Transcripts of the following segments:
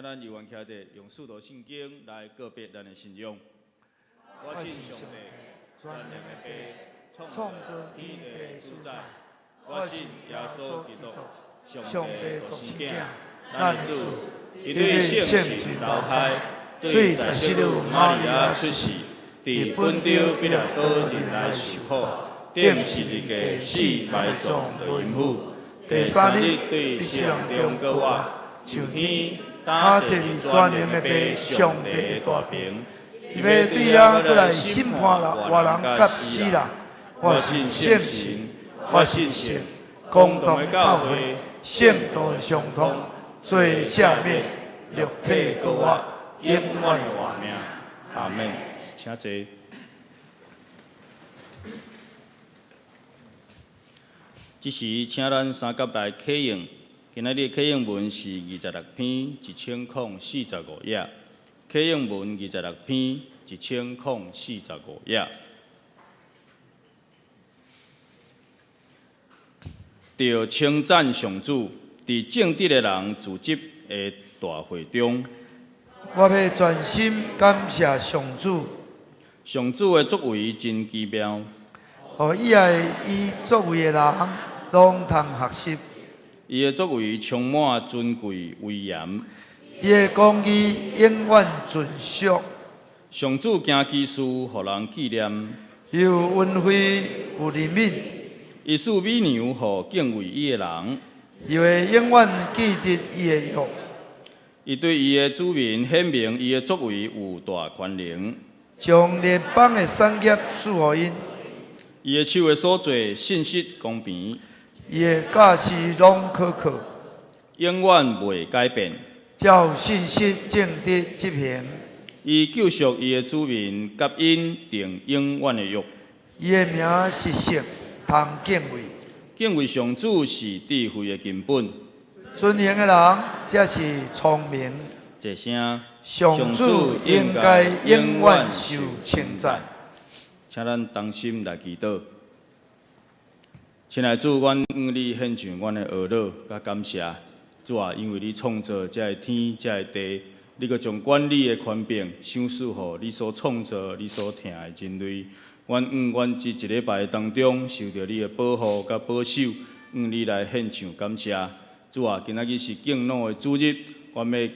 咱犹原徛伫用四道圣经来告别咱的信仰。我信上帝，全能的爸，创造天地所在。我信耶稣基督，上帝独生子，咱的主，伊对圣神投胎，对在世女玛利亚出世，伫本州彼拉多人来受苦，顶十字架死埋葬落阴府，第三日对死人中搁活，上天打坐伫全能的爸上帝的大屏，伊要对遐倒来审判活人甲死人。我信圣神，我信神，共同的教会，圣道的相通，罪赦免，肉体搁活，永远的活命。阿门。请坐。这时，请咱三甲来启用。今仔日启用文是26篇1045页。启用文26篇1045页。着称赞上主，伫正直的人聚集的大会中，我要全心感谢上主。上主的作为真奇妙，互以下伊作为的人拢通学习。伊的作为充满尊贵威严，伊的公义永远存续。上主行奇事，互人纪念。有恩惠，有怜悯。伊赐美牛，互敬畏伊的人。伊会永远记得伊的约。伊对伊的子民显明伊的作为有大权能，将联邦的产业赐予因。伊的手的所做信实公平，伊的教示拢可靠，永远袂改变。照信实正直执行。伊救赎伊的子民，甲因定永远的约。伊的名是圣，通敬畏。敬畏上主是智慧的根本。尊敬的人才是聪明。这声，上主应该永远受称赞。请咱同心来祈祷。亲爱的主，阮向你献上阮的懊恼甲感谢。主啊，因为你创造这个天，这个地，你阁将管理的权柄赏赐予你所创造、你所疼的人类。阮这一礼拜当中受到你的保护甲保守，你来献上感谢。主啊，今仔日是敬老的主日，阮要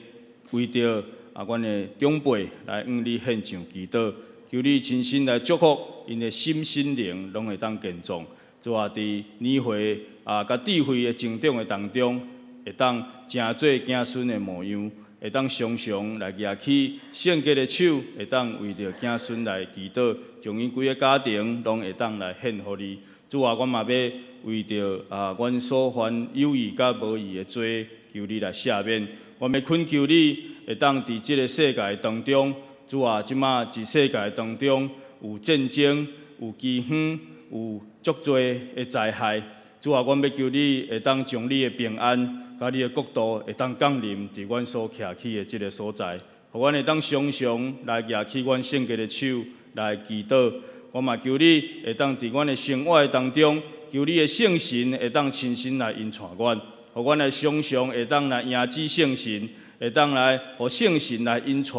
为着阮的长辈来你献上祈祷，求你亲身来祝福因的心心灵拢会当健壮。主啊，伫年岁甲智慧的成长的当中，会当正做子孙的模样，会当常常来举起圣洁的手，会当为着子孙来祈祷，将因规个家庭拢会当来献互你。主啊，阮嘛要为着阮所犯有意甲无意的罪，求你来赦免。阮要恳求你，会当伫即个世界当中，主啊，即马伫世界当中有战争、有饥荒、有足多的灾害。主啊，阮要求你会当将你的平安，甲你的国度会当降临伫阮所徛起的即个所在，互阮会当常常来举起阮圣洁的手来祈祷。阮嘛求你会当伫阮的生活当中，求你的圣神会当亲身来引带阮，互阮来常常会当来迎旨圣神，会当来互圣神来引带，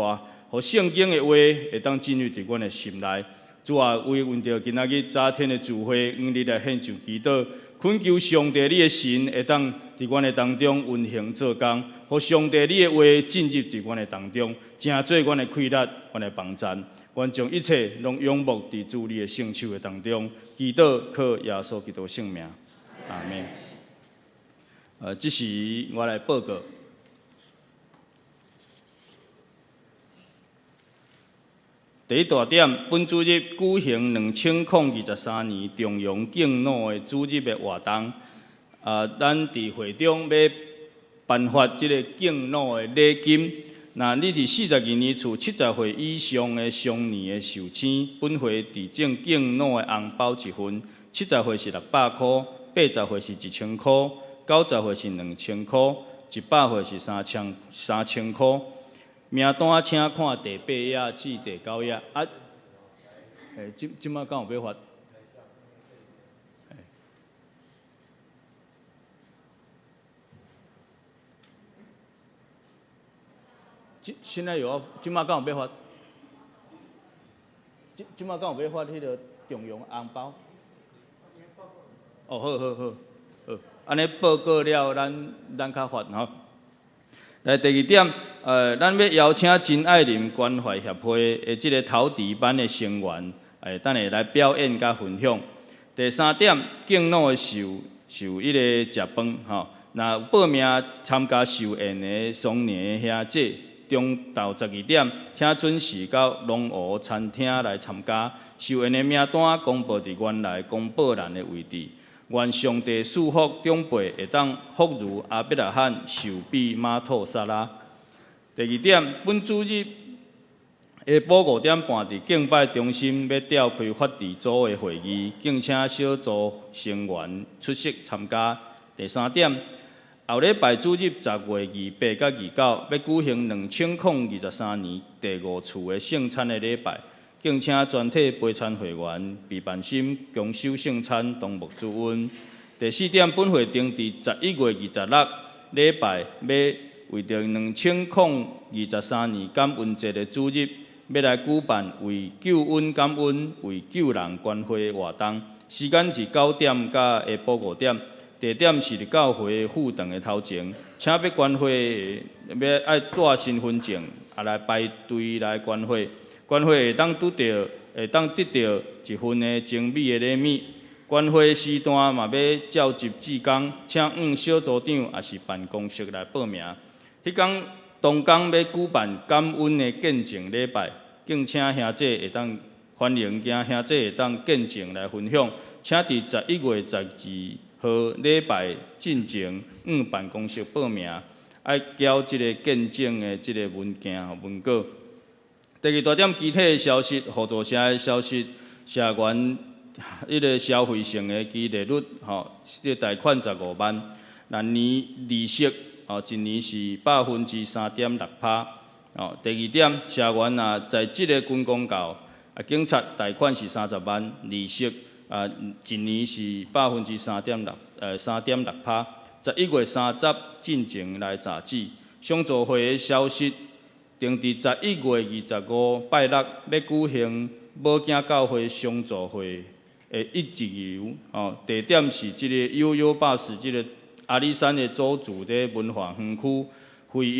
互圣经的话会当进入伫阮的心内。主啊，为着今仔日早天的聚会，你来献上祈祷，恳求上帝你的神会当伫阮的当中运行做工，互上帝你的话进入伫阮的当中，正做阮的快乐，阮的帮赞。阮将一切拢仰慕伫主你的圣手的当中，祈祷靠耶稣基督圣名，阿门。这时我来报告。第一大点，本主日举行2023年重阳敬老的主日的活动。咱伫会中要颁发即个敬老的礼金。那你伫42年厝70岁以上的常年的寿星，本会伫正敬老的红包1份，70岁是600块，80岁是1000块，90岁是2000块，100岁是3000块。名单请看第8页至第9页。即马敢有要发？现在有要，即马敢有要发？即马敢有要发迄个中央红包？哦，好，安尼报告了，咱较发吼。来第二点，咱要邀请真爱林关怀协会的即个陶笛班的成员，等下来表演甲分享。第三点，敬老的受迄个食饭吼。那报名参加寿宴的双年的兄姐，中昼12点，请准时到龙湖餐厅来参加。寿宴的名单公布伫原来公布栏的位置。愿上帝赐福长辈会当福如阿伯拉罕寿比马托沙拉。第二点，本主日下晡5点半伫敬拜中心要召开法治组的会议，敬请小组成员出席参加。第三点，后礼拜主日10月28甲29要举行2023年第5次的圣餐的礼拜。敬请全体陪餐会员备办心恭守圣餐，同沐主恩。第四点，本会定伫11月26礼拜要为着2023年感恩节的主日，要来举办为救恩感恩、为救人关怀活动，时间是9点到下晡5点。地点是伫教会副堂的头前，请要关会要爱带身份证，来排队来关会。关会会当得到一份的精美的礼物。关会时段嘛要召集志工，请小组长也是办公室来报名。迄天同工要举办感恩的见证礼拜，敬请兄姐会当欢迎兄姐会当见证来分享，请伫11月12号礼拜进前办公室报名，爱交即个见证的即个文件文稿。第二大点，具体的消息，合作社的消息，社员迄个消费性的基利率，即个贷款15万，那年利息，一年是3.6%。第二点，社员在即个军公告，警察贷款是30万，利息一年是3.6%。11月30进前来查址。相助会的消息。定伫11月25拜六要举行母囝教会相助会的一日游，地点是即个悠巴士即个阿里山的祖厝的文化园区，费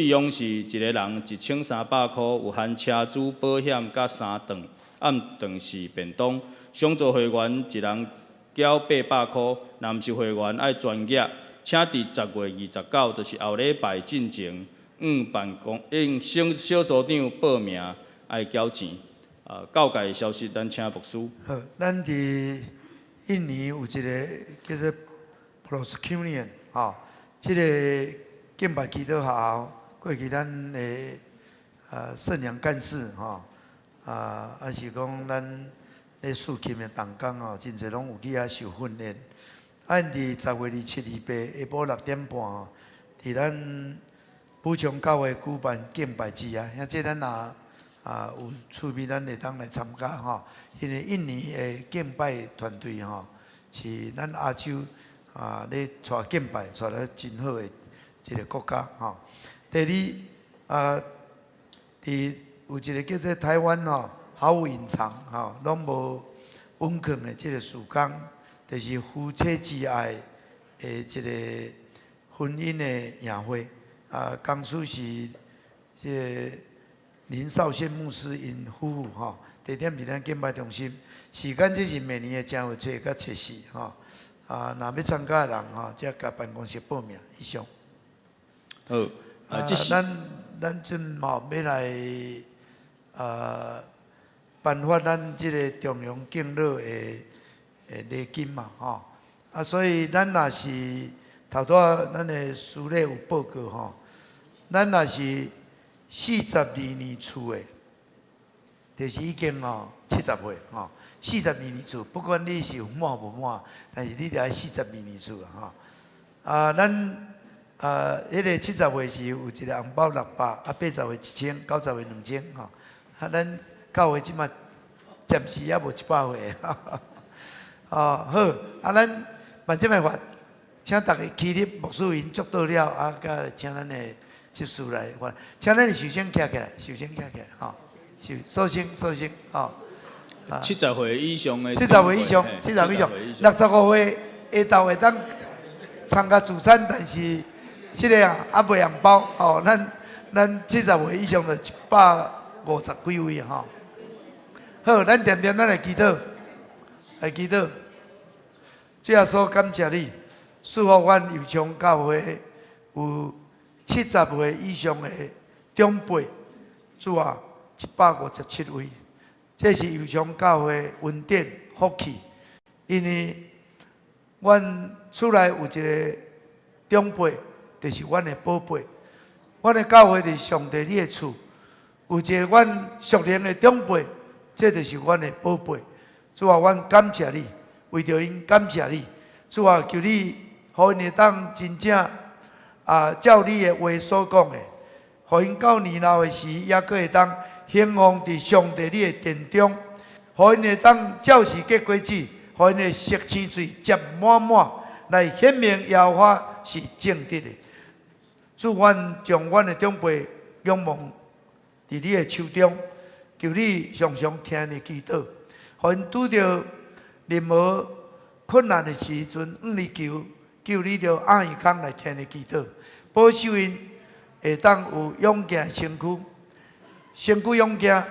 用是一个人1300块，有含车资保险甲3顿，暗顿是便当。相助会员一人缴800块，男士会员爱专业，请伫10月29，就是后礼拜进前。小组长报名爱缴钱，教界消息咱请牧师。好，咱伫印尼有一个叫做 Proscunion 即个敬拜祈祷校，过去咱的圣阳干事还是讲咱咧肃琴的同工真侪拢有去遐受训练。按伫10月27、28下晡6点半伫咱补充教会举办敬拜节啊，像这咱有趣味，咱会当来参加因为印尼的敬拜团队是咱亚洲咧带敬拜带了真好的一个国家第二有一个叫做台湾毫无隐藏拢无温控的这个时间，就是夫妻之爱的这个婚姻的宴会。刚出是这林少宪牧师因夫妇地点伫咱敬拜中心，时间这是每年的正月初甲初四若要参加的人则甲办公室报名以上。好，咱阵要来颁发咱这个中央敬老的礼金嘛所以咱若是头拄咱的司理有报告咱若是42年厝的，就是已经70岁42年厝，不管你是有满无满，但是你得42年厝咱迄个70岁是有一个红包600，80岁1000，90岁2000咱教会即马暂时还无100岁好，咱办这办法，请大家起立，牧师因祝祷了，甲请咱的接受来发，请咱首先站起来，首先站起来，吼，首先，吼。 70岁以上的70岁以上，70岁以上，65岁下昼会当参加自产，但是这个啊未用包吼，咱70岁以上就150几位吼。好，咱点点咱来祈祷，来祈祷。主耶稣感谢你，赐福阮油厂教会有70岁以上的长辈，主啊，157位。 这是油厂教会恩典福气，因为阮厝内有一个长辈，就是阮的宝贝。阮的教会是上帝你的厝，有一个阮属灵的长辈，这就是阮的宝贝。主啊，阮感谢你，为着因感谢你。主啊，求你，互因会当真正照你的话所讲的，互因到年老的时，也阁会当。 兴旺伫上帝你的殿中，互因会当照时结果子，互因的食青水接满满，来显明耶和华是正直的。祝阮将阮的长辈仰望伫你的手中，求你常常听因的祈祷，互因拄着任何困难的时阵，你求你着按伊空来听因的祈祷，保守因会当有勇健身躯。 身躯勇健，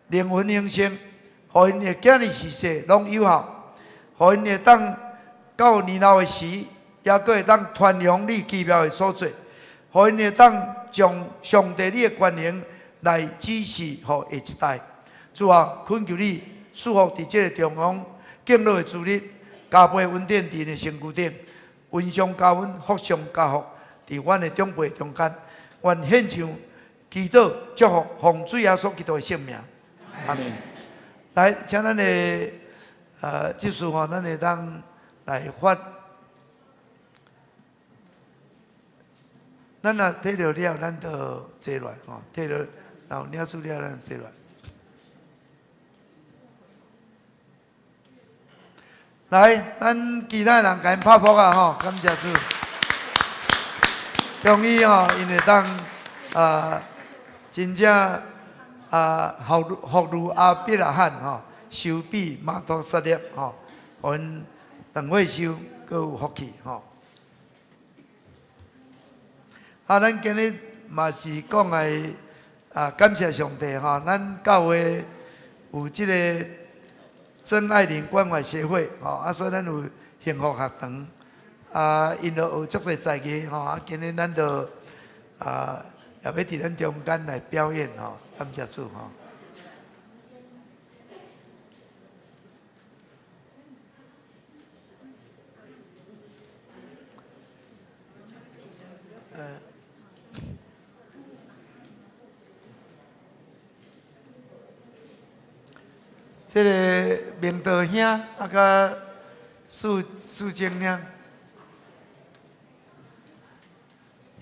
灵魂兴盛，互因的今日时势拢有效，互因会当到年老的时，也阁会当传扬你奇妙的所在，互因会当将上帝你的权能来指示互下一代。主啊，恳求你赐福伫这个中央敬老的主日，加倍恩典伫的身躯顶，恩上加恩，福上加福，伫阮的长辈中间，愿献上。 祈祷祝福，奉主耶稣基督的圣名，阿门。来，请咱的技术吼，咱会当来发。咱若摕到了，咱就坐落吼，摕到然后领数了，咱坐落。来，咱其他人甲因拍扑啊吼，感谢主。终于吼，因会当真正福如阿必拉罕吼，寿比马多撒列吼，阮长岁寿阁有福气吼。咱今日嘛是讲来感谢上帝吼，咱教会有即个真爱灵关怀协会吼，所以咱有幸福学堂因着有足侪才艺吼，今日咱就也要伫咱中间来表演吼，感谢主吼。这个明道兄甲素贞兄。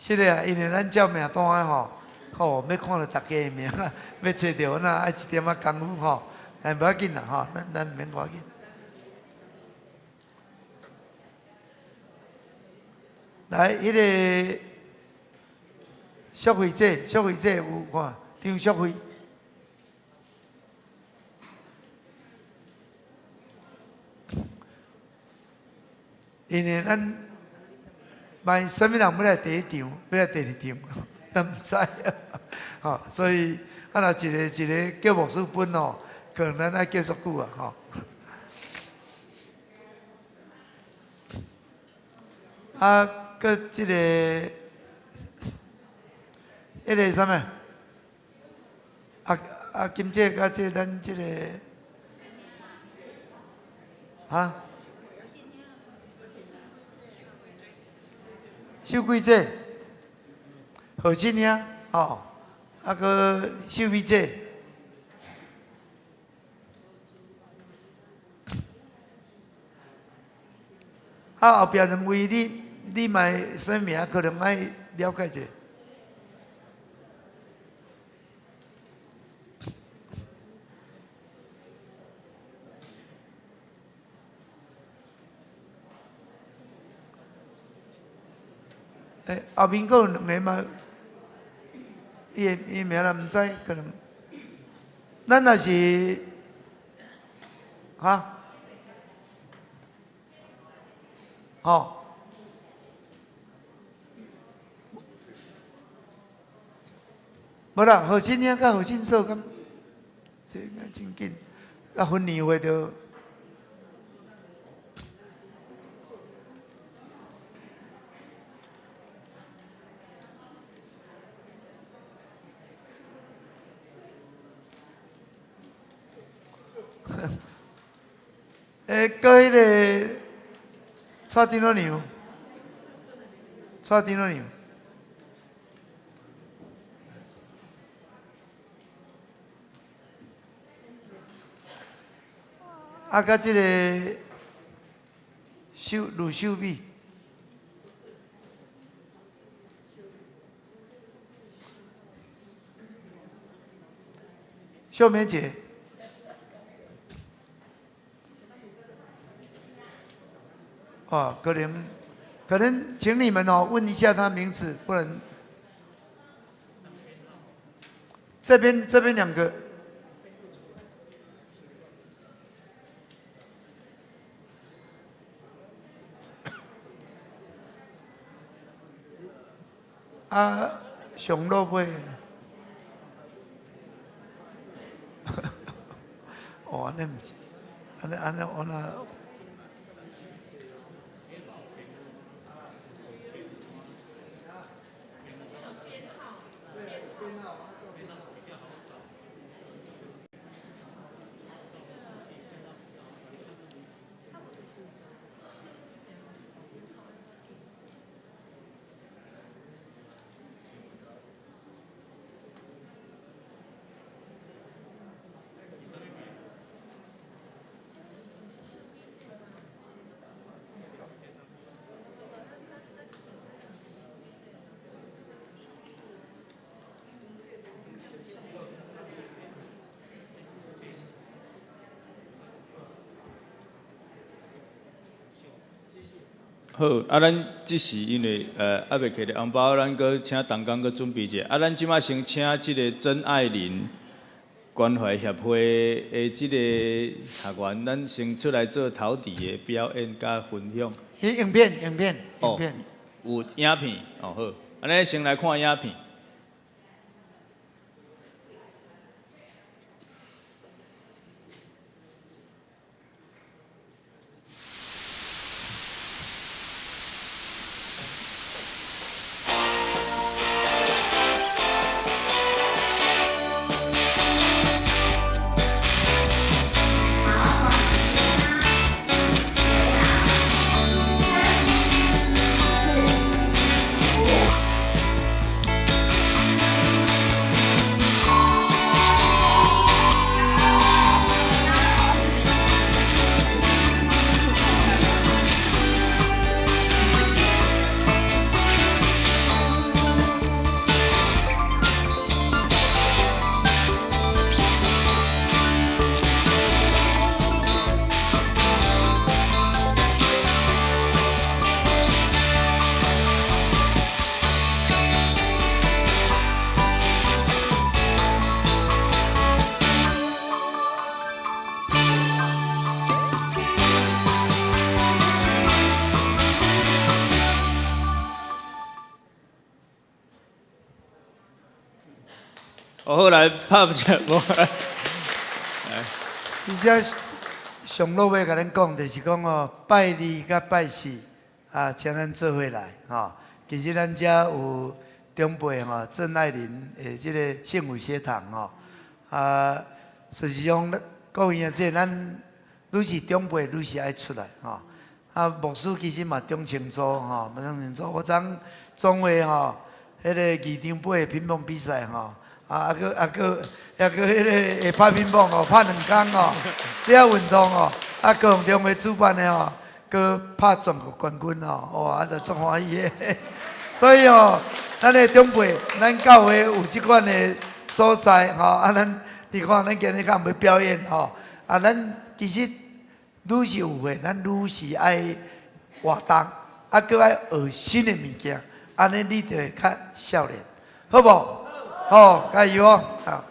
是的，因为咱照名单吼，要看到大家的名，要找到那爱一点仔功夫吼，但不要紧啦吼，咱免要紧。来，迄个消费者有看张淑慧，因为咱。 万什么人要来第一场，要来第二场，咱唔知吼，所以若一个叫牧师本哦，可能咱爱继续久啊吼。搁即个，迄个啥物？金姐甲即咱即个，秀贵姐，何新兄，吼，个秀美姐，后壁两位你买啥名？可能爱了解者。后面阁有两个嘛，伊名咱毋知，可能咱若是哈，吼。无啦，何新兄甲何新寿咁，这应该真紧，啊，分年会着。搁迄个蔡丁老娘，蔡丁老娘。啊，甲即个吕秀美，秀梅姐，哦，可能，请你们哦问一下他名字，不然这边2个。啊，上落尾，哦，安尼毋是，安尼我那。好，啊，咱即时因为还袂摕着红包，咱搁请同工搁准备者。啊，咱即马先请即个曾爱玲关怀协会的即个学员，咱先出来做头题的表演甲分享。影片。有影片哦，好，安尼先来看影片。好来拍一下，无来。而且上落尾甲恁讲，就是讲哦，拜二甲拜四啊，请咱做伙来吼。其实咱遮有长辈吼，郑爱玲诶，即个圣母学堂吼啊，实际上各位啊，即咱愈是长辈愈是爱出来吼。啊，牧师其实嘛中清楚吼，嘛中清楚。我昨总会吼，迄个二场杯乒乓比赛吼。啊，还佫迄个会拍乒乓哦，拍2工哦，了运动哦，啊，高雄中会主办的哦，佫拍全国冠军哦，哇，啊，就足欢喜的。所以哦，咱的长辈，咱教会有即款的所在吼，啊，你看咱今日敢要表演吼，啊，咱其实愈是有会，咱愈是爱活动，啊，佫爱学新的物件，安尼你就会较少年，好无？好，加油哦！好，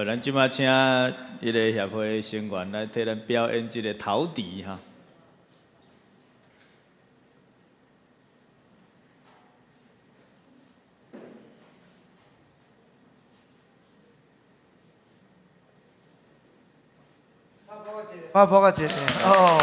咱即马请迄个协会成员来替咱表演即个陶笛哈。发报个节哦。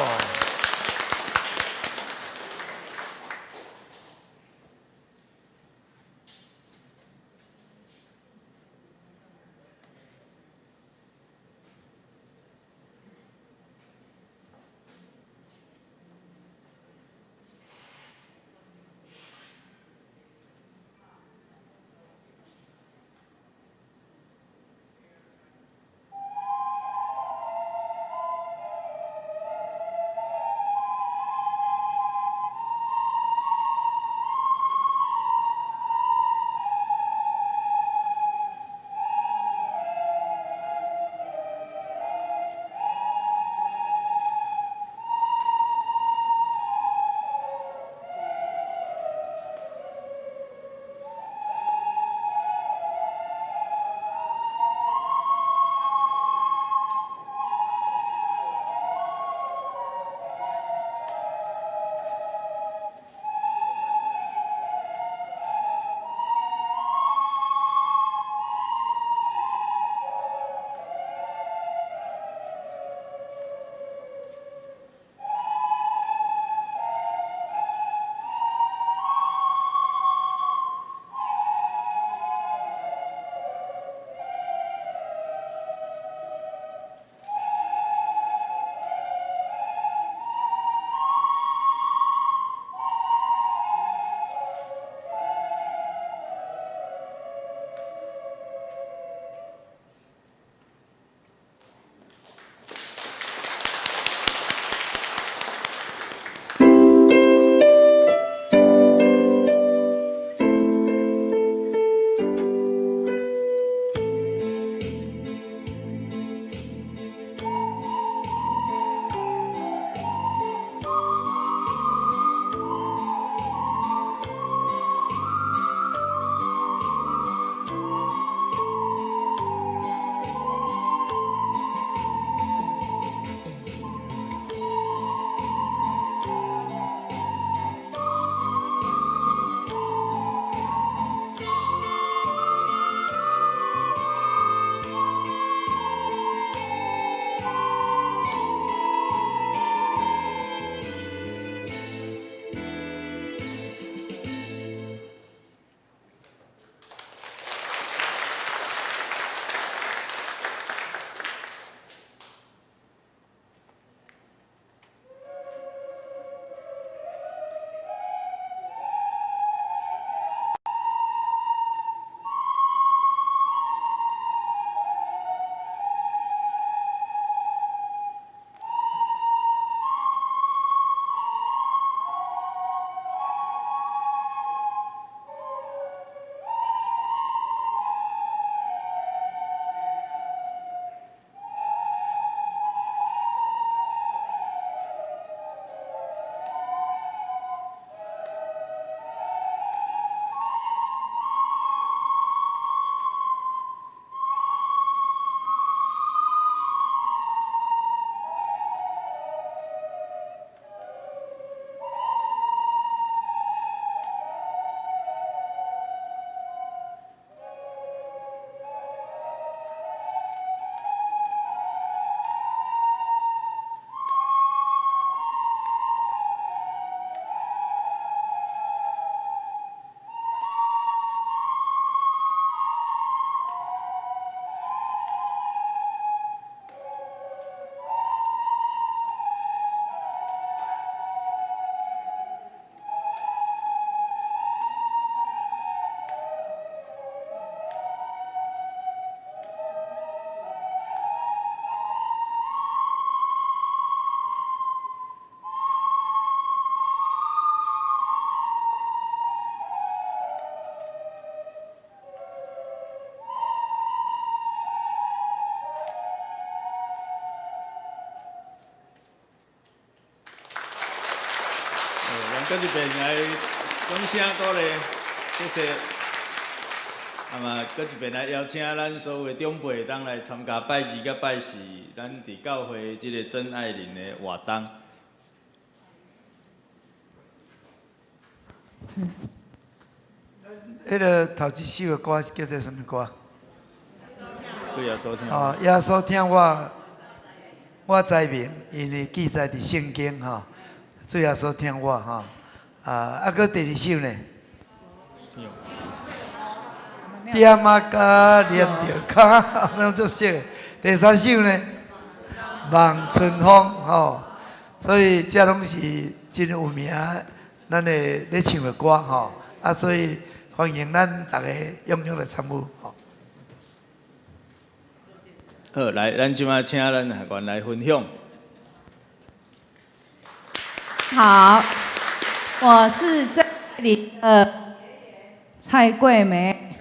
咱这边来掌声鼓励，谢谢。嘛，搁一遍来邀请咱所有的长辈当来参加拜二甲拜四，咱伫教会即个真爱灵的活动。迄个头一首的歌叫做什么歌？主耶稣听。哦，耶稣听我知明，因为记载伫圣经哈。主耶稣听我哈。搁第二首呢？点啊甲连着卡，那足熟。第三首呢？望春风吼。所以这拢是真有名，咱的咧唱的歌吼。所以欢迎咱大家踊跃来参与吼。好，来，咱即马请咱学员来分享。好，我是这里的蔡桂梅，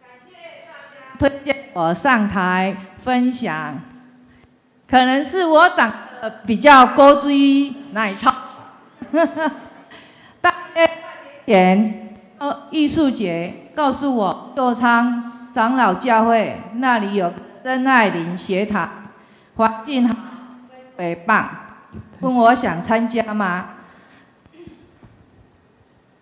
感谢大家推荐我上台分享。可能是我长得比较高追奶超，大约半年前，艺术节告诉我，右昌长老教会那里有真爱灵学堂，环境好，氛围棒，问我想参加吗？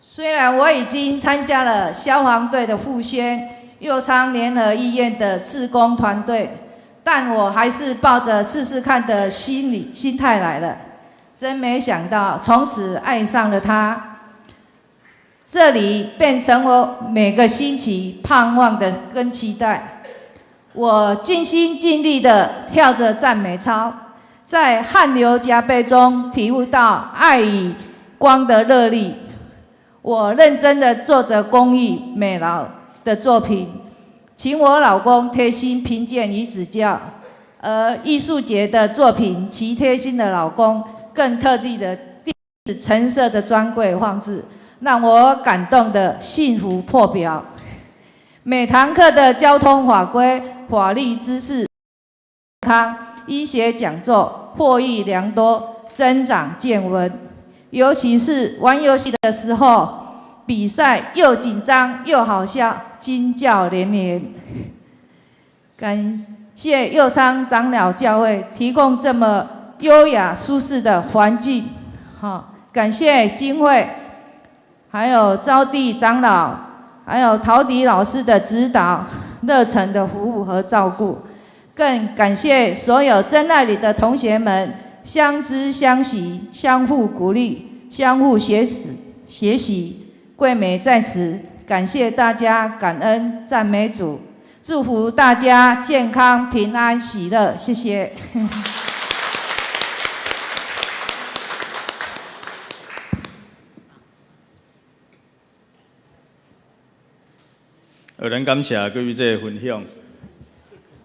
虽然我已经参加了消防队的复宣、右昌联合医院的志工团队，但我还是抱着试试看的心态来了。真没想到，从此爱上了它。这里变成我每个星期盼望的跟期待。我尽心尽力地跳着赞美操，在汗流浃背中体悟到爱与光的热力。我认真地做着公益美劳的作品，请我老公贴心评鉴与指教。而艺术节的作品，其贴心的老公更特地的定制橙色的专柜放置，让我感动的幸福破表。每堂课的交通法规、法律知识、健康、医学讲座获益良多，增长见闻。尤其是玩游戏的时候，比赛又紧张又好笑，惊叫连连。感谢右昌长老教会提供这么优雅舒适的环境，感谢经会，还有招娣长老，还有陶迪老师的指导、热忱的服务和照顾，更感谢所有真爱里的同学们相知相惜、相互鼓励、相互学习。桂美在此感谢大家，感恩赞美主，祝福大家健康、平安、喜乐，谢谢。咱感谢各位这个分享。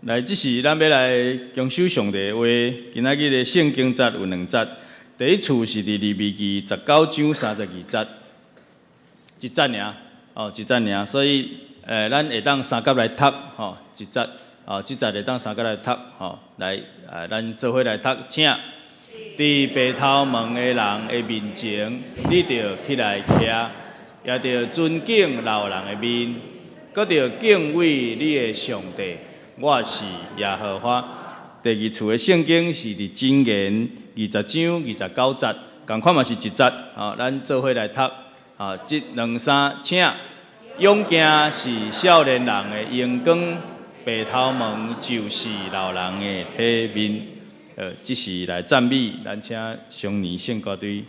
来，这是咱要来恭守上帝的话。今仔日的圣经节有2节，第一处是伫利未记19章32节，一节尔，一节尔。所以，咱会当三甲来读，一节，这节会当三甲来读，来，咱做伙来读，请。伫白头毛的人的面前，你着起来徛，也着尊敬老人的面。搁着敬畏你的上帝，我是耶和华。第二处的圣经是伫箴言20章29节，同款嘛是一节，咱做伙来读，这2、3，请。勇健是少年人的阳光，白头毛就是老人的体面。这是来赞美，咱请上年圣歌队。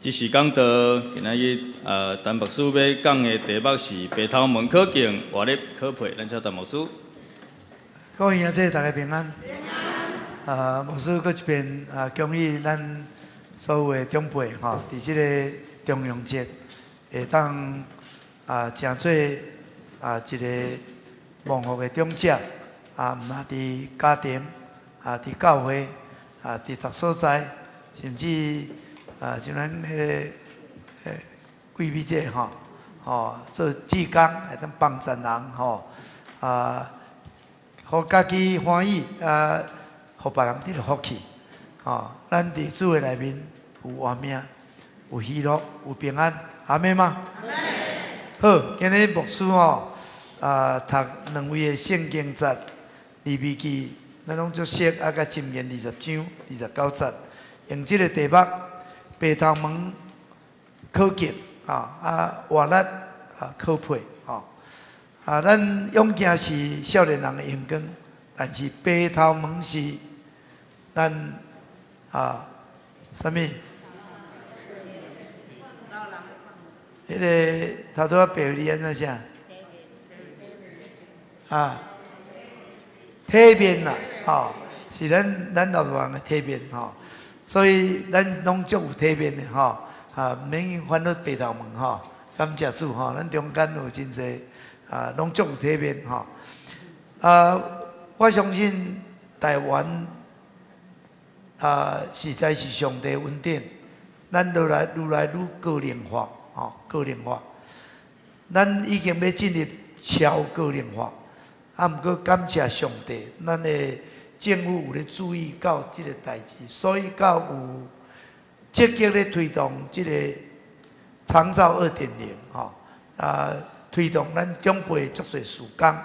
即是讲到今仔日陈牧师要讲的题目是白头门可敬，活力可佩。咱请陈牧师。各位兄弟，大家平安。牧师搁一遍恭喜咱所有的长辈吼，伫即个重阳节会当诚做一个蒙福的长者毋但伫家庭伫教会伫逐所在，甚至像咱迄个贵美姐做志工会当帮助人互家己欢喜互别人得到福气咱伫主的内面有活命，有喜乐，有平安，阿妹吗？好，今日牧师读两位的圣经节，利未记，咱拢足熟，甲箴言20章29节，用即个题目，白头门可敬活力可佩咱永镜是少年人的阳光，但是白头门是咱啥物？迄个头拄白字安怎写？体面啦，是咱老大人的体面所以咱拢足有体面的毋免烦恼白头门感谢主咱中间有真济拢足有体面我相信台湾实在是上帝恩典，咱愈来愈个人化个人化，咱已经要进入超个人化。毋过感谢上帝，咱的政府有咧注意到即个代志，所以到有积极咧推动即个长照2.0推动咱长辈足侪事工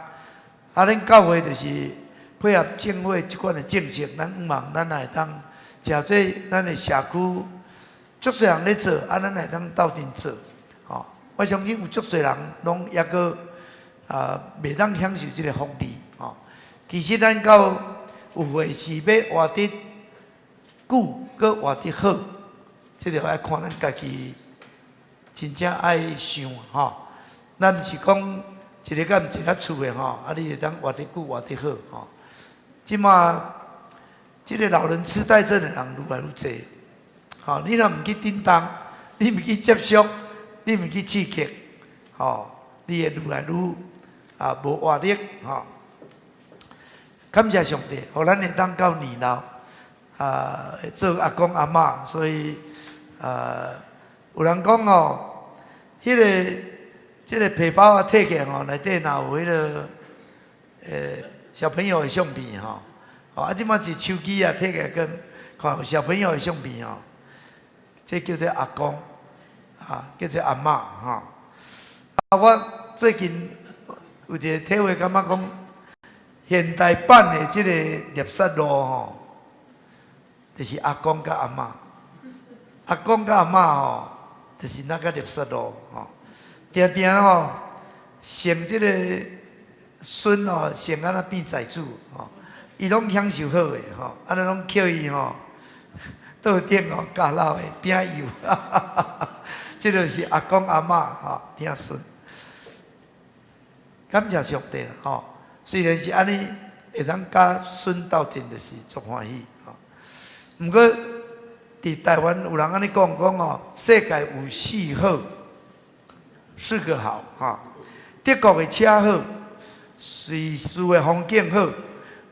咱教会就是配合政府即款的政策，咱毋忙咱会当诚做咱的社区足侪人咧做，咱会当斗阵做我相信有足侪人拢抑阁袂当享受即个福利其实咱到有会是要活得久，搁活得好，这就要看咱家己真正爱想咱毋是讲一个甲毋一个厝的你会当活得久，活得好即马即个老人痴呆症的人愈来愈侪你若毋去叮当，你毋去接触，你毋去刺激你会愈来愈无活力感谢上帝，互咱会当到年老做阿公阿嬷，所以有人讲迄个即个皮包摕起来内底若有迄个小朋友的相片即马是手机摕起来看有小朋友的相片这叫做阿公叫做阿嬷我最近有一个体会，感觉讲现代版的即个垃圾路就是阿公甲阿嬷，阿公甲阿嬷就是那个垃圾路定定成即个孙成安那变财主伊拢享受好诶安尼拢叫伊桌顶加老的饼油即就是阿公阿嬷听孙。感谢上帝虽然是安尼，会当甲孙斗阵，就是足欢喜毋过伫台湾有人安尼讲世界有4好，4个好德国的车好，瑞士的风景好，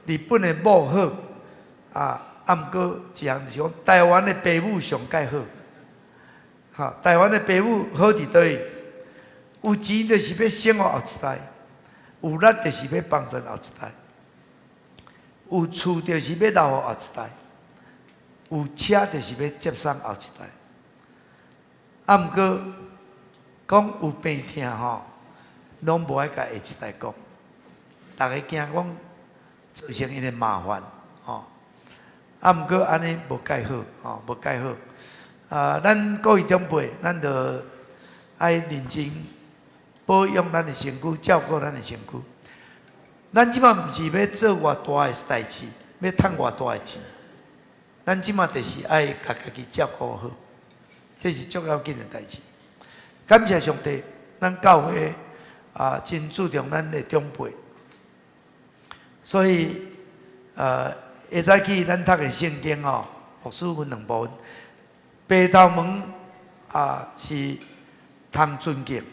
日本的某好毋过一项是讲台湾的父母上介好台湾的父母好伫倒位？有钱就是要生活后一代。有力就是要帮助后一代，有厝就是要留互后一代，有车就是要接送后一代。毋过讲有病痛拢无爱甲下一代讲，大家惊讲造成伊的麻烦毋过安尼无介好无介好咱各位长辈，咱着爱认真。保养咱的身躯，照顾咱的身躯。咱即马毋是要做偌大的代志，要趁偌大的钱。咱即马就是爱家己照顾好，这是足要紧的代志。感谢上帝，咱教会真注重咱的长辈，所以会早起咱读的圣经哦，牧师分2部分，白头门是通尊敬。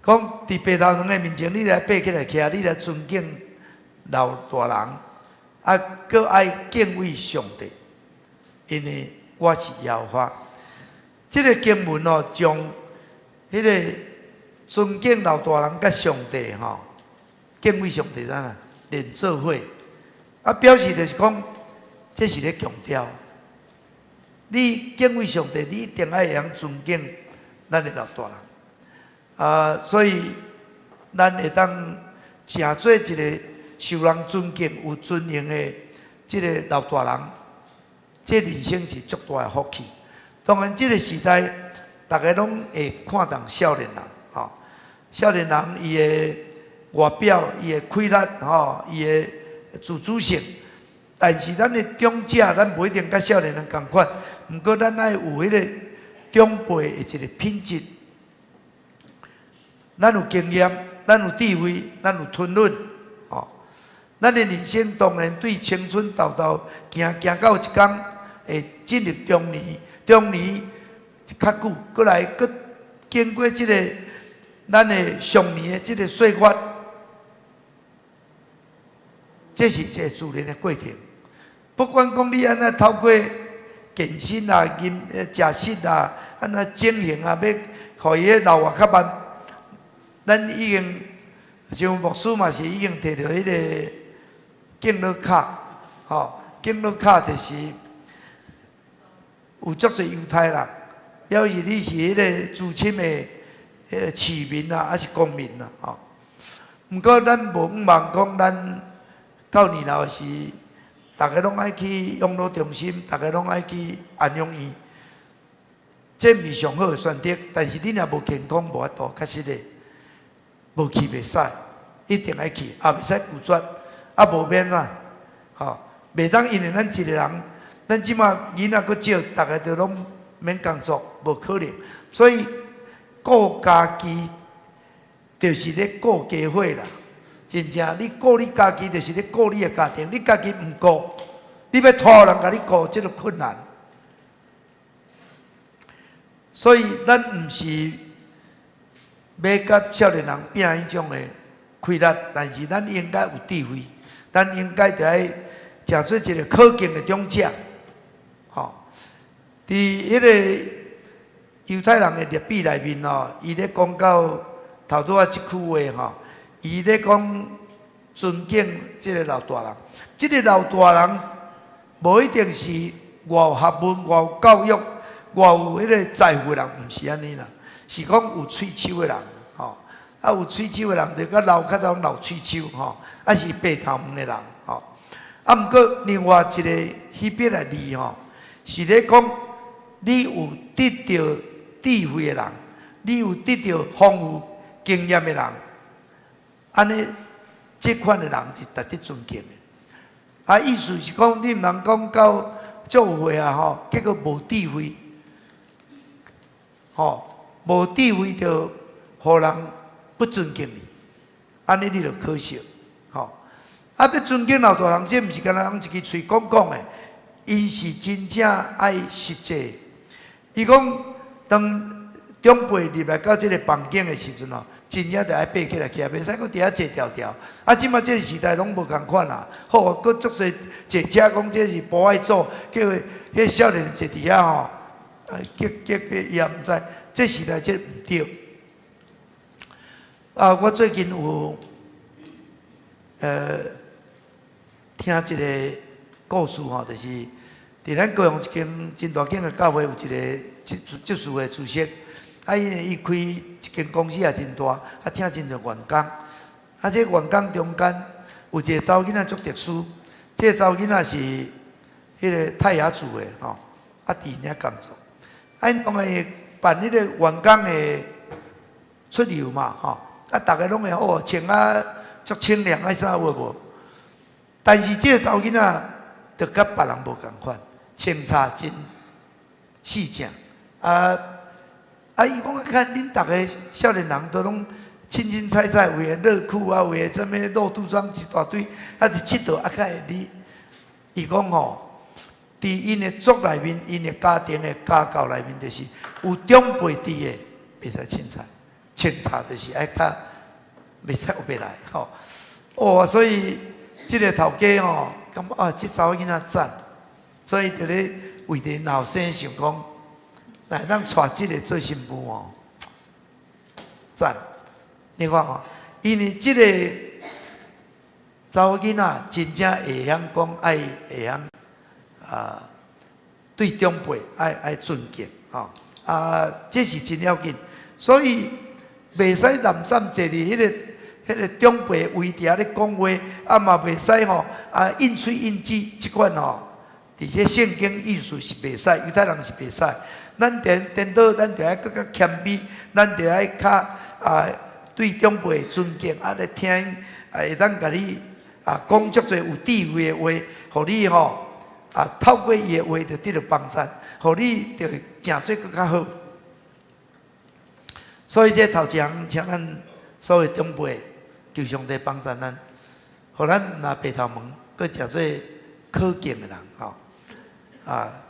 讲伫白头人的面前，你来爬起来徛，你来尊敬老大人，搁爱敬畏上帝，因为我是耶和华。这个经文哦，将迄个尊敬老大人甲上帝吼，敬畏上帝啥连做伙，表示就是讲，这是咧强调，你敬畏上帝，你一定爱会晓尊敬咱的老大人。所以咱会当成做一个受人尊敬、有尊严的这个老大人，这人生是足大的福气。当然，这个时代，大家拢会看重少年人，少年人伊的外表、伊的气力、伊的自主性，但是咱的长者，咱不一定甲少年人同款。毋过，咱爱有迄个长辈的一个品质。咱有经验，咱有智慧，咱有吞忍，咱的人生当然对青春豆豆行到一天会进入中年，中年较久，过来搁经过这个咱的上年的这个岁月，这是一个自然的过程。不管讲你安怎透过健身食食安怎整形要互伊个老活较慢。咱已经像牧师嘛，是已经摕到迄个敬老卡，敬老卡就是有足侪优待啦，表示你是迄个资深的迄个市民啊，还是公民啊，毋过咱无毋茫讲，咱到年老时，大家拢爱去养老中心，大家拢爱去安养院，这毋是上好的选择。但是你若无健康，无法度，确实的。无去袂使，一定爱去，也袂使拒绝，无免啊，袂当因为咱一个人，咱即马囡仔佫少，大家都拢免工作，无可能。所以顾家己，就是咧顾家伙啦。真正，你顾你家己，就是咧顾你的家庭。你家己毋顾，你要拖人甲你顾，这个困难。所以咱毋是。要甲少年人拼迄种的气力，但是咱应该有智慧，咱应该着爱诚做一个可敬的长者。伫迄个犹太人的律比内面伊咧讲到头拄即句话伊咧讲尊敬即个老大人。即个老大人无一定是外有学问、外有教育、外有迄个财富的人，毋是安尼啦。是讲有喙手的人，有喙手的人，就甲老较早老喙手，是白头毛的人，毋过另外一个迄边的字，是咧讲你有得到智慧的人，你有得到丰富经验的人，安尼这款的人是值得尊敬的。意思是讲你毋通讲到足有岁结果无智慧，无智慧就互人不尊敬你，安尼你就可惜。要尊敬老大人，这毋是干那用一支喙讲讲的，因是真正爱实际。伊讲，当长辈入来到这个房间的时阵真正着爱爬起来徛，袂使搁伫遐坐条条。即马这个时代拢无共款啦。好，搁足侪坐车讲这是无爱做，叫迄少年坐伫遐叫也毋知。这时代这毋对。我最近有听一个故事就是伫咱高雄一间真大间的教会有一个技术的主席，伊开一间公司也真大，请真侪员工。这员工中间有一个查某囡仔足特殊，这个查某囡仔是迄个泰雅族的伫遐工作。因当然办迄个员工的出游嘛，大家拢会穿足清凉啥有无？但是这个查某囡仔，就甲别人无共款，穿插真四正，伊讲看恁逐个少年人都拢凊凊彩彩，有诶热裤啊，有诶什物露肚装一大堆，啊是佚佗啊，较会哩。伊讲吼，伫因诶族内面，因诶家庭诶家教内面，就是有长辈伫诶，袂使凊彩，凊彩就是爱较袂使有袂来吼。哦，所以即个头家吼，感觉啊，即查某囡仔赞，所以伫咧为着后生想讲，来咱带即个做新妇哦，赞。你看吼，因为即个查某囡仔真正会晓讲，会晓对长辈爱尊敬吼，这是真要紧。所以袂使懒散坐伫迄个长辈位伫遐咧讲话，嘛袂使吼应喙应指即款吼，伫这圣经意思是袂使，犹太人是袂使。咱颠倒，咱着爱更较谦卑，咱着爱较对长辈尊敬，来听会当甲你讲足侪有智慧的话，互你吼透过伊的话就得到帮助，互你就行做更较好。所以这头前，请咱所有长辈求上帝帮助咱，互咱若白头毛，佮行做可敬的人吼。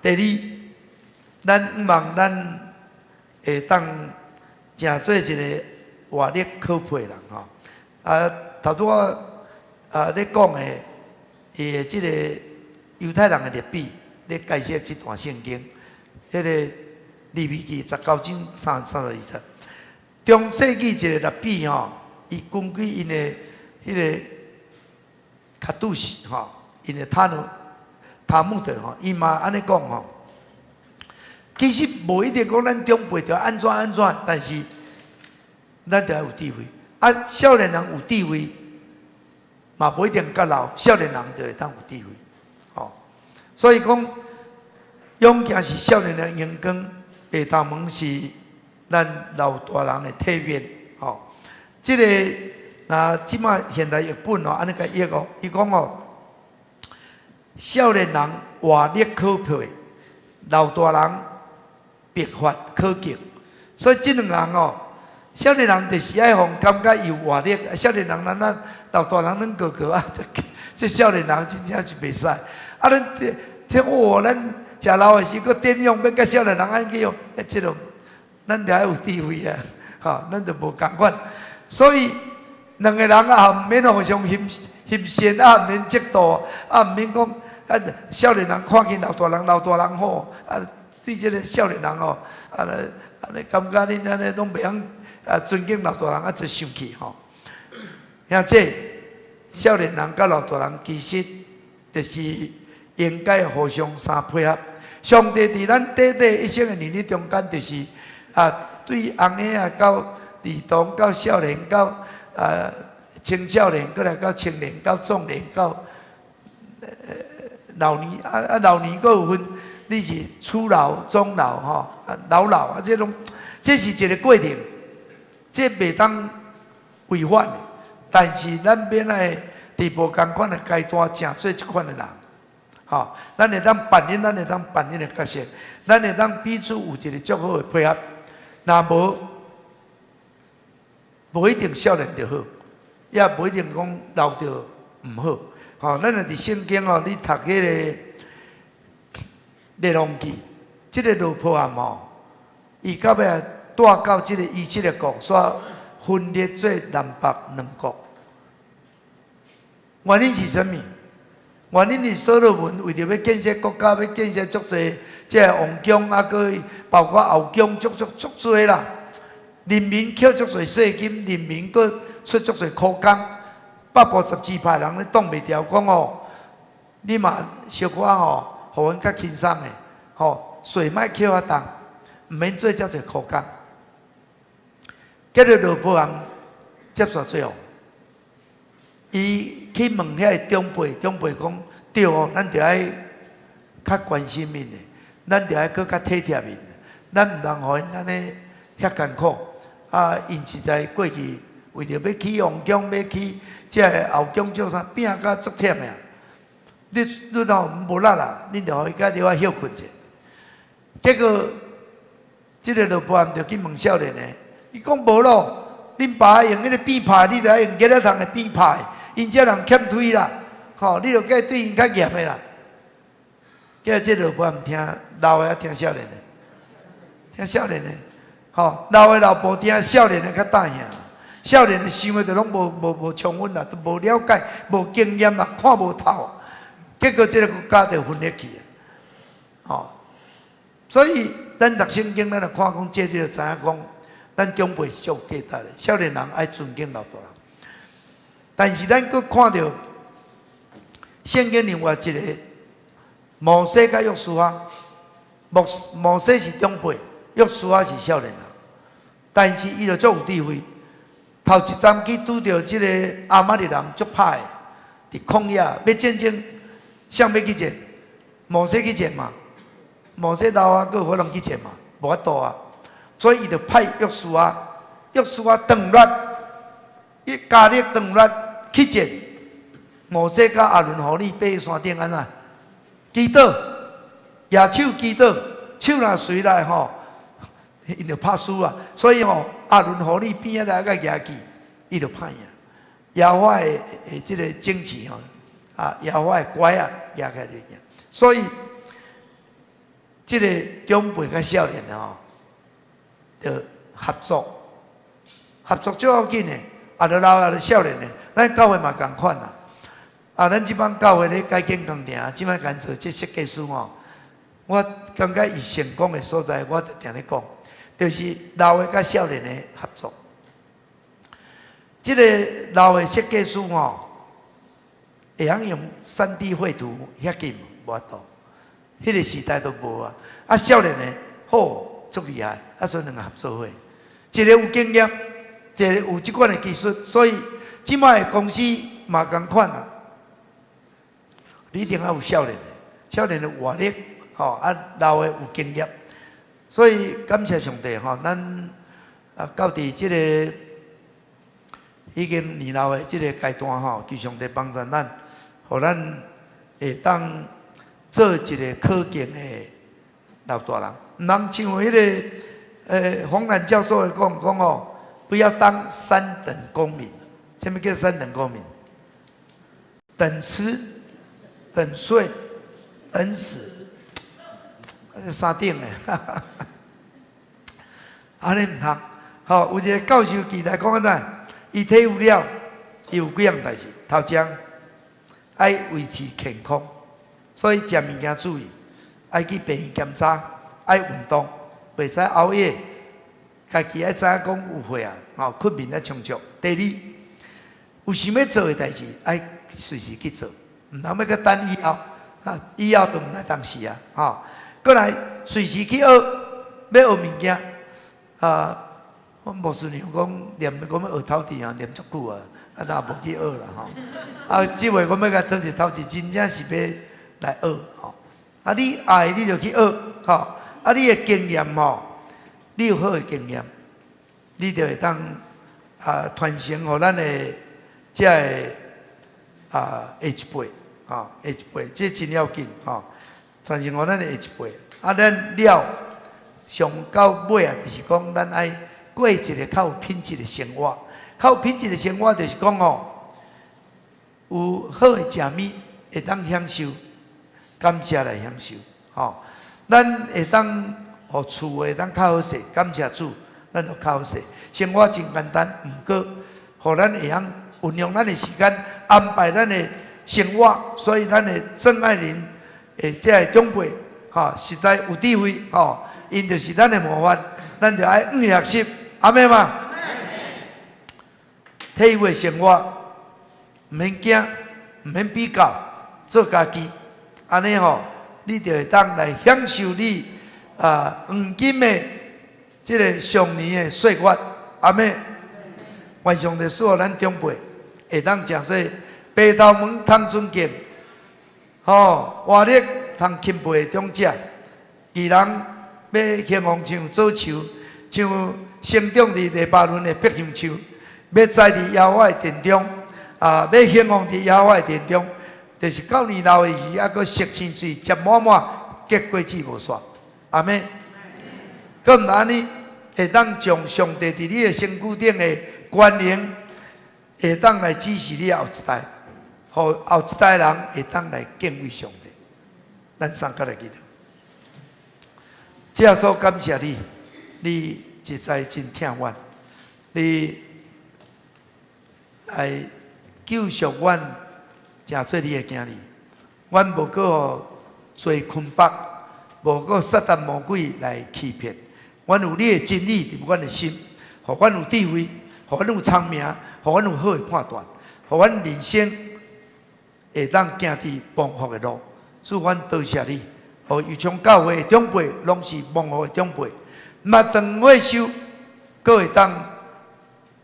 第二，咱望咱会当行做一个活力可佩人吼。头拄我咧讲的，伊的即个犹太人的律比咧解释即段圣经，迄个利未记19章32节。中世纪一个律比吼，伊根据因的迄个卡杜西吼，因的塔木德吼，伊嘛安尼讲吼。其实无一定讲咱长辈着安怎，但是咱着要有智慧。少年人有智慧，嘛无一定较老，少年人就会当有智慧。吼，所以讲，勇行是少年人阳光，白头毛是咱老大人的体面。吼，即个那即马现代译本哦，安尼个译哦，伊讲哦，少年人活力可佩，老大人白发可敬。所以即两人哦。少年人就是爱互感觉有活力，少年人咱老大人咱个个这少年人真正是袂使。咱这咱食老的时，佫点用要甲少年人安去用，即种咱着爱有智慧啊，吼，咱着无共款。所以两个人毋免互相嫌嫌，毋免嫉妒，毋免讲少年人看见老大人好，对即个少年人哦，安尼感觉恁安尼拢袂晓。尊敬老大人就生气吼，兄弟，少年人甲老大人其实就是应该互相相配合。上帝伫咱短一生的年日中间，就是对翁仔到儿童到少年到青少年，过来到青年到壮年到老年老年佫有分，你是初老、中老吼老这是一个过程。这袂当违反的，但是咱免来伫无共款的阶段，正做即款的人，吼，咱会当扮演的角色，咱会当彼此有一个足好的配合。若无一定少年就好，也无一定讲老就唔好，吼，咱若伫圣经哦，你读迄个列王记，即个罗波暗吼，伊到尾带到即个以色列国，所分裂做南北两国。原因是甚物？原因是所罗门为着要建设国家，要建设足侪即个王宫，佮包括后宫，足侪啦。人民扣足侪税金，人民佮出足侪苦工。北部12派人咧挡袂牢，讲哦，你嘛小可吼，互阮较轻松诶，吼，税莫扣啊重，毋免做遮侪苦工。结果罗波人接受最后，伊去问遐个长辈讲对哦，咱着爱较关心因的，咱着爱搁较体贴因，咱毋通互因安尼遐艰苦。因实在过去为着要去王宫，要去即个后宫做啥，拼甲足忝呀。你若无力啦，恁着互伊家己遐休困者。结果即个罗伯就去问少年的，伊讲无咯，恁爸用迄个鞭拍，你着用吉仔虫的鞭拍，因遮人欠推啦，吼，你着该对因较严的啦。叫即罗伯听老的，听少年的，听少年的，吼，老的老婆听少年的较大兄。少年的想的就拢无充分啦，都无了解，无经验啦，看无透，结果这个国家就分裂去啊！所以咱读圣经，咱就看讲，这你就知影讲，咱长辈是足有价值的，少年人爱尊敬老大人。但是咱佫看到圣经另外一个摩西甲约书亚，摩西是长辈，约书亚是少年人，但是伊就足有智慧。头一站去拄到即个阿玛利人足歹的，伫旷野要战争，谁要去战？摩西去战嘛？摩西老啊，佫有可能去战嘛？无法度啊！所以伊就派约书亚，约书亚转落，伊加力转落去战。摩西甲亚伦互你爬山顶安怎？祈祷，举手祈祷，手若随来吼。因就拍输啊，所以吼，亚伦互你边仔来个举起，伊就歹赢。亚华的即个争取吼，亚华的乖啊，举起就赢。所以，即个长辈甲少年吼，就合作，合作最要紧的。就老就少年的，咱教会嘛共款啦。咱即帮教会咧改建工程，即摆干做即设计师吼，我感觉伊成功的所在，我就定咧讲。就是老的甲少年的合作，这个老的设计师吼，会晓用3D 绘图遐紧无法度，迄个时代都无啊。少年的好足厉害，所以两个合作伙，一个有经验，一个有即款的技术，所以即摆的公司嘛共款啦。你一定要有少年的，少年的活力，老的有经验。所以感谢上帝吼，咱到伫即个已经年老的即个阶段吼，求上帝帮助咱，互咱会当做一个可敬的老大人。毋通像迄个洪兰教授的讲吼，不要当3等公民。什么叫3等公民？等吃、等睡、等死。3等的，安尼毋通。吼，有一个教授期待讲安怎？伊体有了，伊有几样代志。头前爱维持健康，所以食物件注意，爱去病院检查，爱运动，袂使熬夜。家己爱知影讲有血啊，困眠爱充足。第二，有想要做的代志，爱随时去做，毋通要搁等以后，以后都毋来当时啊，过来随时去学，要学物件。我牧师娘讲念，讲要学透字啊，念足久啊，若无去学啦即回我要甲透字，真正是要来学你爱你就去学你的经验你有好的经验，你就会当传承互咱的这个下一辈下一辈，这真要紧传承互咱的下一辈。咱了上到尾就是讲，咱爱过一个较有品质的生活。较有品质的生活，就是讲有好的食物会当享受，感谢来享受。咱会当互厝会当较好势，感谢主，咱就较好势。生活真简单，毋过，互咱会晓运用咱的时间，安排咱的生活。所以，咱的郑爱玲这个长辈。实在有智慧，因就是咱的模范，咱就爱学习，阿妹嘛。体育的生活，毋免惊，毋免比较，做家己，安尼你就会当来享受你黄金的这个上年的岁月，阿妹。愿上帝赐咱长辈会当食说白头毛通尊敬，活力。通钦佩中者，义人要兴旺像早树，像生长伫黎巴嫩的碧香树，要栽伫野花的田中，要兴旺伫野花的田中，就是9年老的鱼，还佫熟青水，接满满，结果子无煞。阿妹，佮毋安尼会当将上帝伫你的身躯顶的权能，会当来指示你后一代，互后一代人会当来敬畏上帝。咱三甲来祈祷。主耶稣，感谢你，你实在真疼阮，你来救赎阮，诚做你的囝儿。阮无搁做困绑，无搁撒旦魔鬼来欺骗。阮有你的真理伫阮的心，互阮有智慧，互阮有聪明，互阮有好的判断，互阮人生会当行伫蒙福的路。主，阮多谢你，互有从教会的长辈拢是蒙福的长辈，嘛长退休，阁会当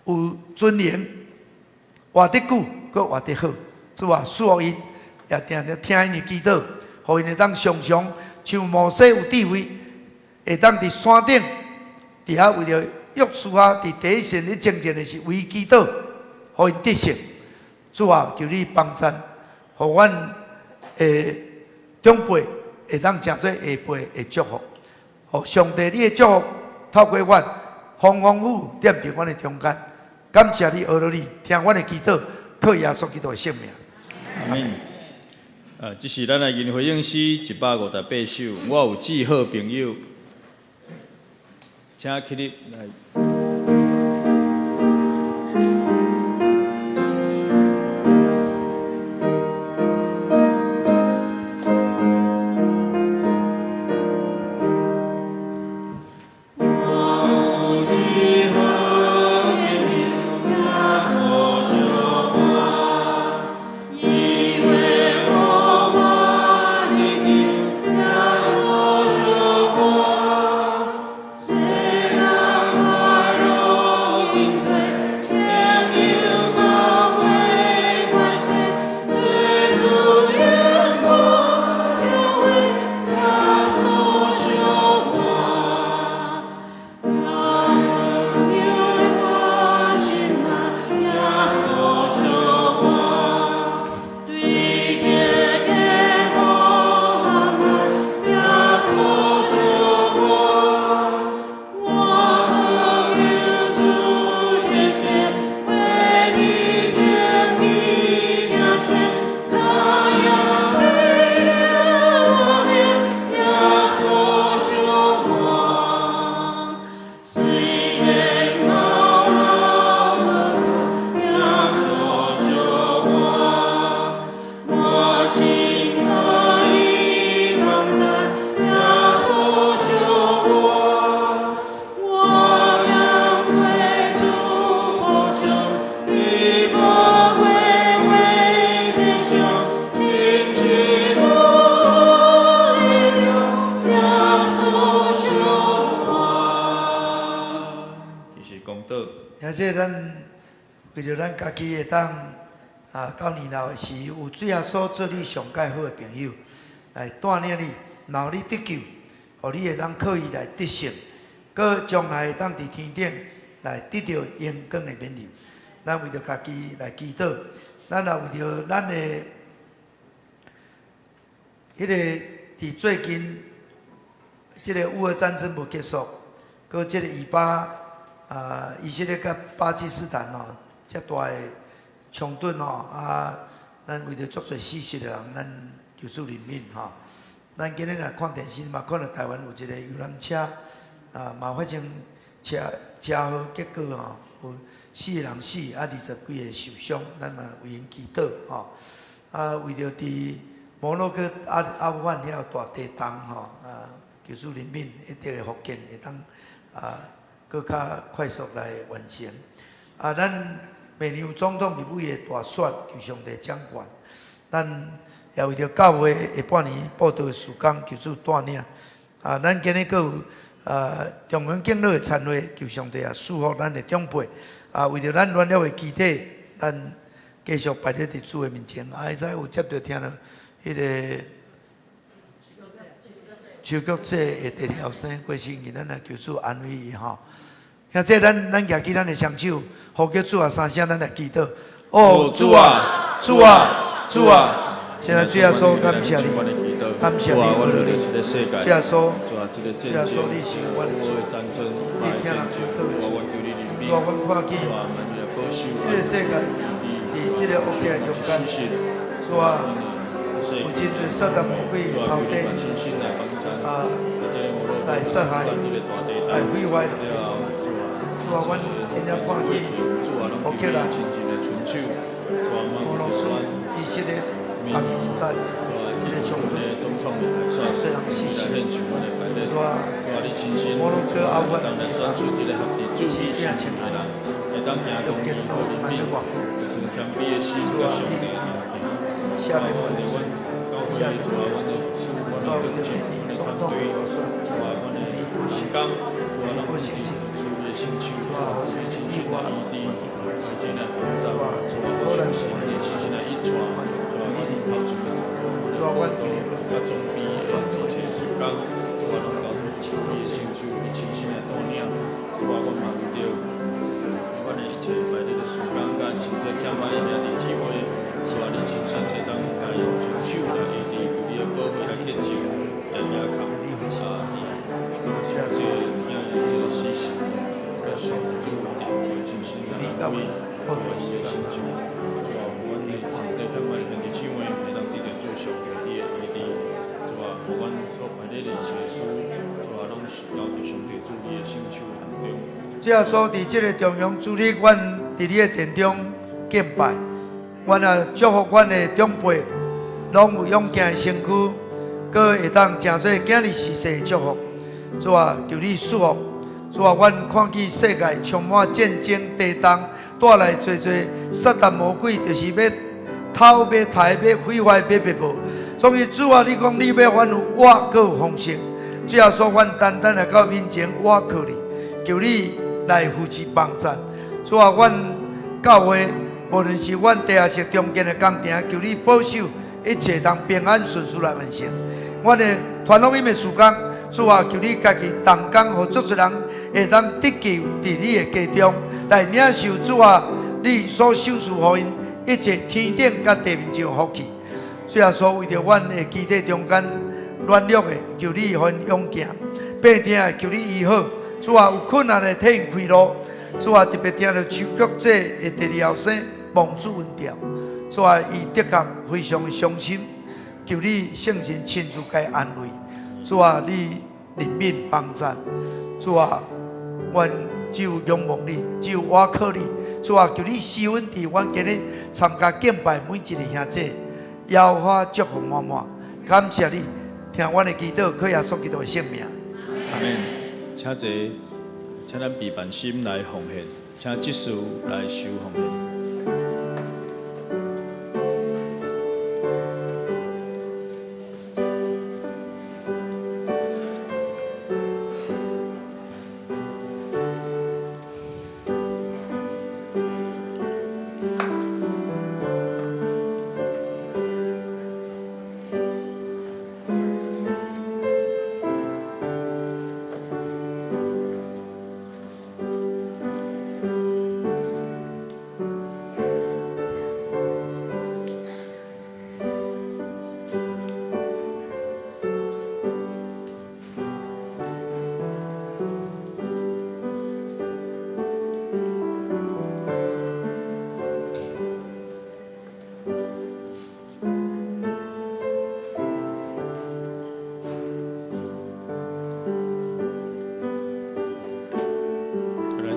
有尊严，活得久，阁活得好。主啊，赐福因，也定定听因的祈祷，互因会当常常像摩西有智慧，会当伫山顶，伫遐为了约书亚伫第一线咧征战的是为祈祷，互因得胜。主啊，求你帮助，互阮长辈会当诚做下辈的祝福，互上帝你的祝福透过阮丰丰富富点伫阮的中间。感谢你，阿罗你听阮的祈祷，靠耶稣基督的圣名。阿门。这是咱的银回应诗158首。我有志好朋友，请起立来。谢咱为了咱家己会当到年老的时，有最后所做你上介好的朋友，来带领你，然后你得救，互你会当靠伊来得胜，搁将来会当伫天顶来得到阳光的冕旒。咱为着家己来祈祷，咱也为着咱的迄个伫最近即个乌俄战争无结束，搁即个以色列甲巴基斯坦遮大的冲突咱为着足侪死失的人，咱求主怜悯咱今日若看电视嘛，看到台湾有一个游览车嘛发生车祸，结果有4个人死，20几个受伤，咱嘛为因祈祷为着伫摩洛哥阿富汗遐有大地震求主怜悯，一定会复建，会当搁较快速来完成。咱明年有总统立委的大选，求上帝掌管。咱也为着教会下半年报道的事工，求主带领。咱今日搁有中央敬老的参会，求上帝赐福咱的长辈。为着咱软弱的肢体，咱继续摆在主的面前。现在有接到听到迄个秋菊姐的治疗生过身去，咱也求主安慰伊现在咱举起咱的双手，呼叫主3声，咱来祈祷。哦，主啊，主啊，主啊！现在主耶稣感谢你，感谢你，我们这个世界，主耶稣，主啊，这个主耶稣，你是我的主，战争，你听人祈祷的主，我求你怜悯，主啊，我看见这个世界，伫这个恶者中间，主啊，有真侪撒旦魔鬼头顶来杀害、来毁坏人。主啊，阮真正看见乌克兰、俄罗斯、以色列、巴基斯坦这个冲突，虽然死死，主啊，摩洛哥、阿富汗的地方，是变成用电脑慢慢网络，主啊，下面我们下面我们主啊，我们的面临松动的螺旋，你不行，你不行进。主啊，我们的计划，我们的关系，主啊，这是可能我们的主啊，你的面主啊，我们的我们主要说，伫这个中央主日，阮伫你的殿中敬拜，阮也祝福阮的长辈，拢有勇健的身躯，佮会当诚侪今日时势祝福。主啊，求你赐福。主啊，阮看见世界充满战争、地动，带来侪撒旦魔鬼，就是要偷、要杀、要毁坏、要灭无。所以主啊，你讲你要阮有我，佮有丰盛。主要说，阮单单来到面前，我靠你，求你来扶持帮赞。主啊，阮教会无论是阮地下室中间的工程，求你保守一切当平安顺遂来完成。阮的传福音的事工，主啊，求你家己同工，互足多人会当得救伫你的家中，来领受主啊，你所授赐互因一切天顶甲地面上福气。主啊，所为着阮的肢体中间软弱的，求你互因勇健；病痛的，求你医好。主啊，有困难的替因开路。主啊，特别听到秋菊姐的第二后生蒙主恩调。主啊，伊的确非常伤心，求你圣神亲自该安慰。主啊，你怜悯帮赞。主啊，阮只有仰望你，只有我靠你。主啊，求你施恩伫阮今日参加敬拜每一个兄弟，邀花祝福满满。感谢你，听阮的祈祷，靠耶稣基督的圣名。阿门。请坐，请咱备办心来奉献，请即事来收奉献。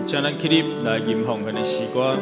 请咱起立来吟奉献的诗歌。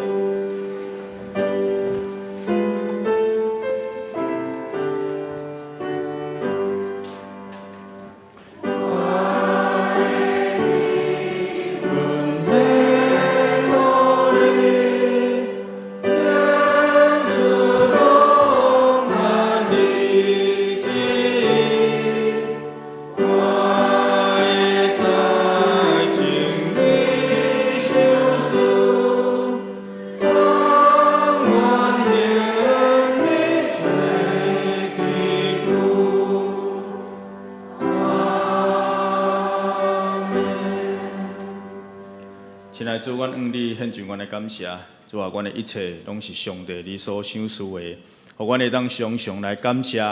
亲爱的主，阮向你献上阮的感谢。主啊，阮的一切拢是上帝你所赏赐的。互阮会当常常来感谢，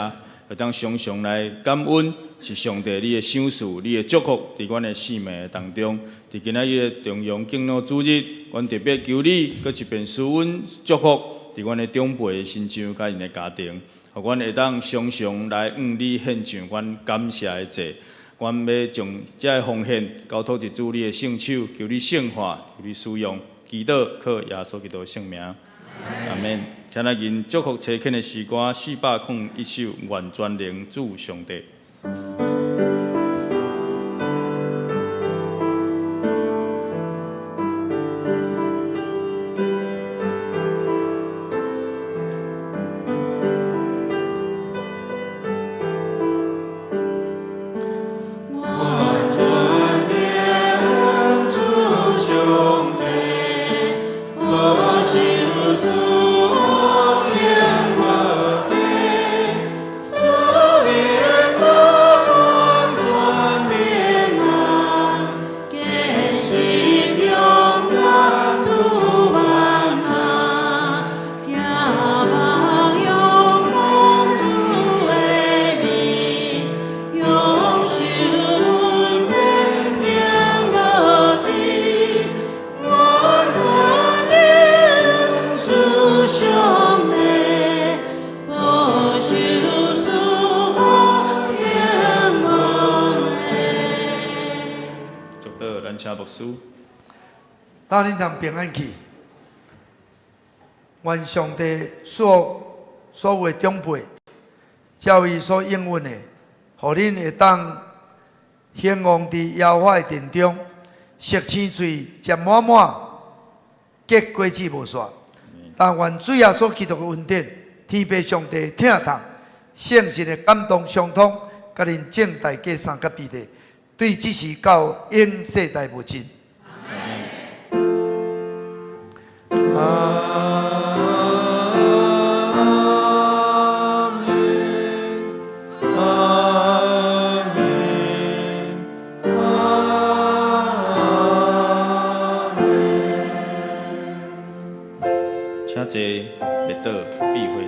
会当常常来感恩，是上帝你的赏赐、你的祝福伫阮的生命当中。伫今仔日的重阳敬老主日，阮特别求你，搁一遍赐阮祝福伫阮的长辈、亲像甲因的家庭，互阮会当常常来向你献上阮感谢的祭。阮要将这个奉献交托伫主你的圣手，求你圣化，求你使用。祈祷靠耶稣基督的圣名，阿门。请咱因祝福车恳的诗歌401首，愿全能主上帝。让恁通平安去。愿上帝所有的长辈，照伊所应允的，互恁会当兴旺伫耶和华的殿中，食青水，食满满，结果子无煞。但愿主耶稣基督的恩典，天父上帝听从，圣神的感动相通，甲恁正大家三甲彼得，对即时到永世代无尽。请坐，会倒避讳。